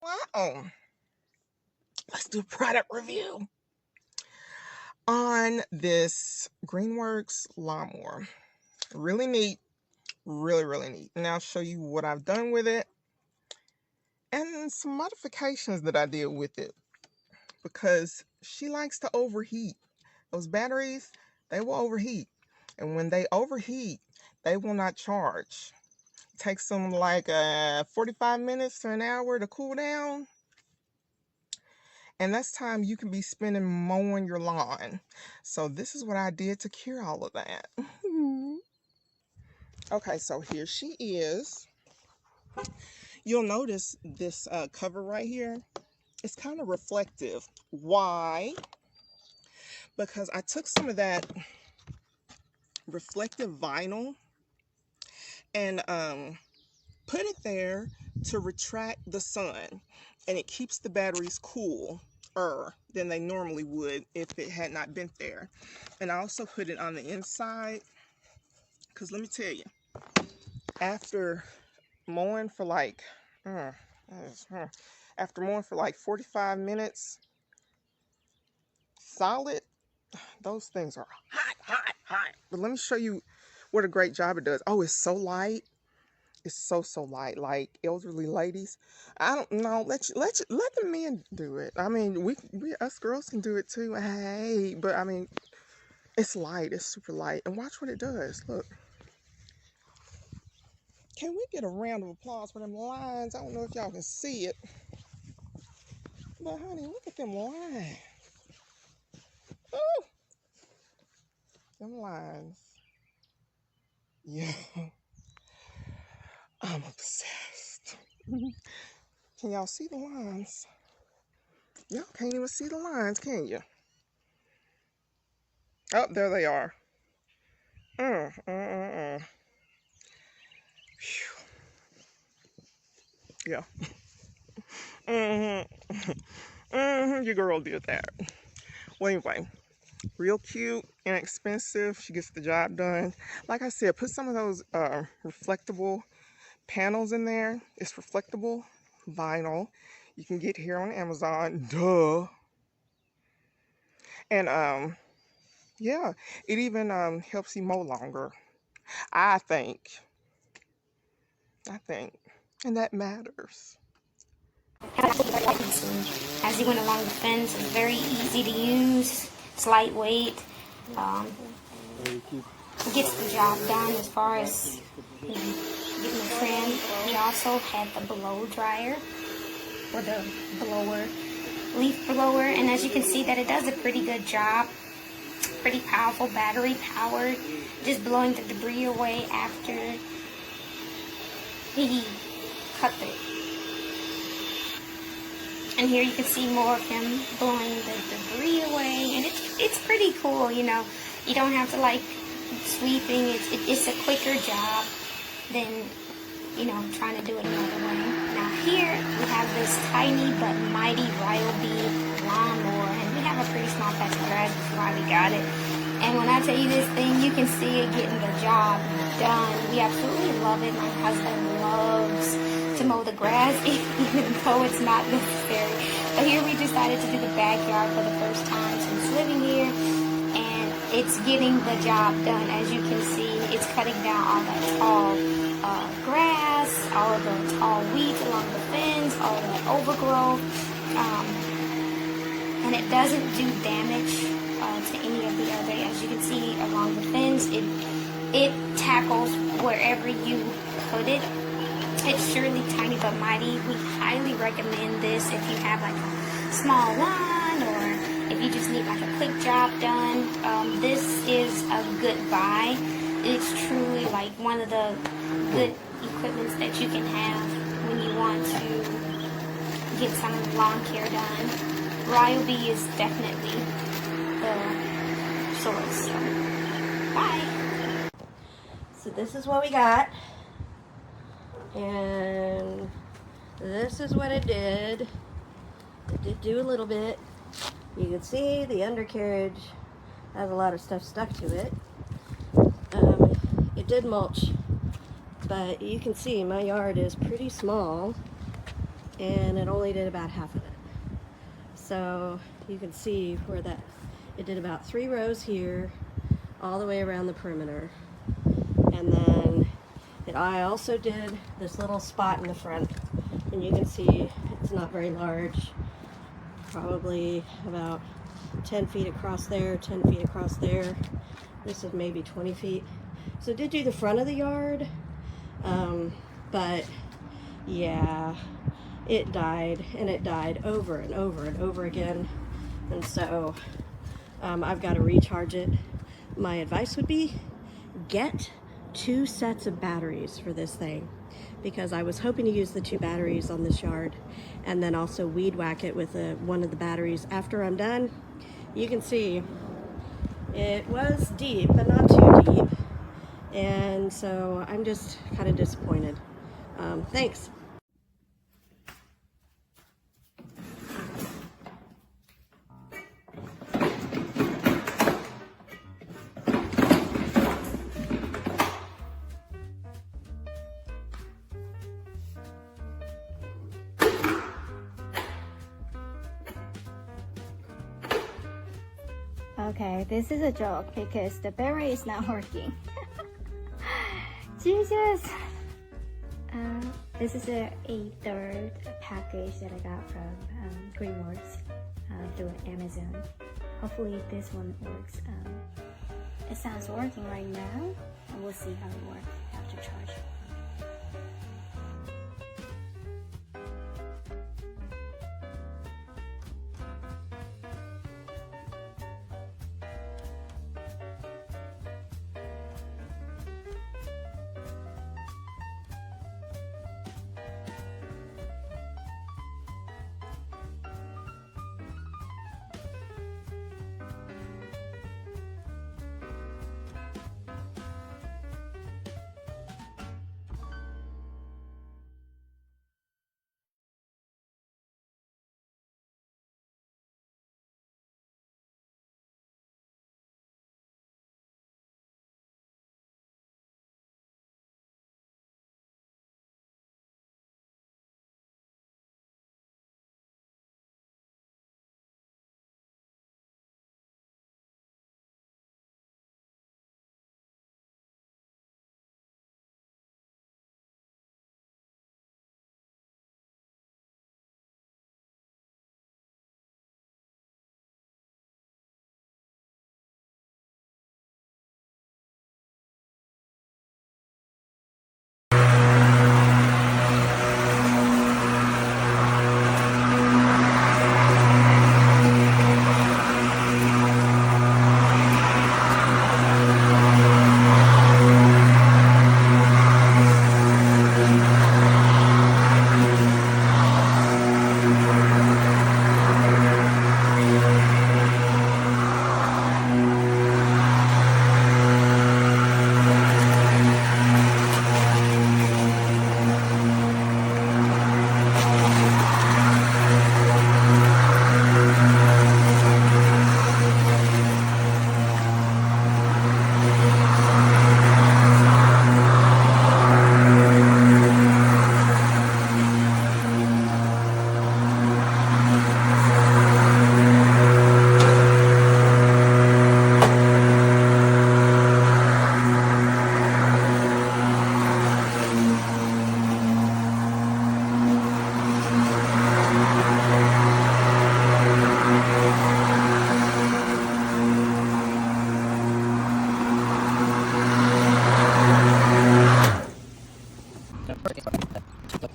Wow. Let's do a product review on this Greenworks lawnmower. Really neat. Really neat. And I'll show you what I've done with it and some modifications that I did with it, because she likes to overheat. Those batteries, they will overheat. And when they overheat, they will not charge. It takes them like 45 minutes to an hour to cool down. And that's time you can be spending mowing your lawn. So this is what I did to cure all of that. Okay, so here she is. You'll notice this cover right here. It's kind of reflective. Why? Because I took some of that reflective vinyl and put it there to retract the sun, and it keeps the batteries cooler than they normally would if it had not been there. And I also put it on the inside, because let me tell you, after mowing for like 45 minutes solid, those things are hot. But let me show you what a great job it does. Oh, it's so light. It's so light. Like elderly ladies, I don't know. Let the men do it. I mean, we us girls can do it too. Hey, but I mean, it's light. It's super light. And watch what it does. Look. Can we get a round of applause for them lines? I don't know if y'all can see it, but honey, look at them lines. Oh, them lines. Yeah. I'm obsessed. Can y'all see the lines? Y'all can't even see the lines, can you? Oh, there they are. Yeah. Your girl did that. Well, anyway, real cute, inexpensive. She gets the job done. Like I said, put some of those reflectable panels in there. It's reflectable vinyl. You can get here on Amazon. Duh. And yeah, it even helps you mow longer. I think. And that matters. As you went along the fence, it's very easy to use. It's lightweight. Gets the job done as far as getting the trim. We also had the blow dryer, or the blower, leaf blower, and as you can see that it does a pretty good job. Pretty powerful, battery powered, just blowing the debris away after he cut it. And here you can see more of him blowing the debris away, and it's pretty cool. You know, you don't have to like sweeping. It's a quicker job than, you know, trying to do it another way. Now here we have this tiny but mighty Ryobi lawnmower, and we have a pretty small patch of grass, that's why we got it. And when I tell you this thing, you can see it getting the job done. We absolutely love it. My husband loves to mow the grass, even though it's not necessary. But here we decided to do the backyard for the first time since living here, and it's getting the job done. As you can see, it's cutting down all that tall grass, all of the tall weeds along the fence, all of that overgrowth, and it doesn't do damage to any of the other. As you can see along the fence, it tackles wherever you put it. It's surely tiny but mighty. We highly recommend this if you have like a small lawn, or if you just need like a quick job done. This is a good buy. It's truly like one of the good equipments that you can have when you want to get some lawn care done. Ryobi is definitely the source. So, bye. So this is what we got, and this is what it did. It did do a little bit. You can see the undercarriage has a lot of stuff stuck to it. It did mulch, but you can see my yard is pretty small, and it only did about half of it. So you can see where that, it did about 3 rows here, all the way around the perimeter. And then I also did this little spot in the front, and you can see it's not very large, probably about 10 feet across there, 10 feet across there. This is maybe 20 feet. So I did do the front of the yard, but yeah, it died, and it died over and over and over again. And so I've got to recharge it. My advice would be get 2 sets of batteries for this thing, because I was hoping to use the 2 batteries on this yard and then also weed whack it with one of the batteries after I'm done. You can see it was deep, but not too deep, and so I'm just kind of disappointed. Thanks. Okay, this is a joke because the battery is not working. Jesus! This is a 3rd package that I got from Greenworks through Amazon. Hopefully this one works. It sounds working right now, and we'll see how it works after charge.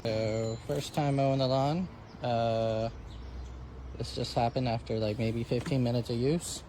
So first time mowing the lawn. This just happened after like maybe 15 minutes of use.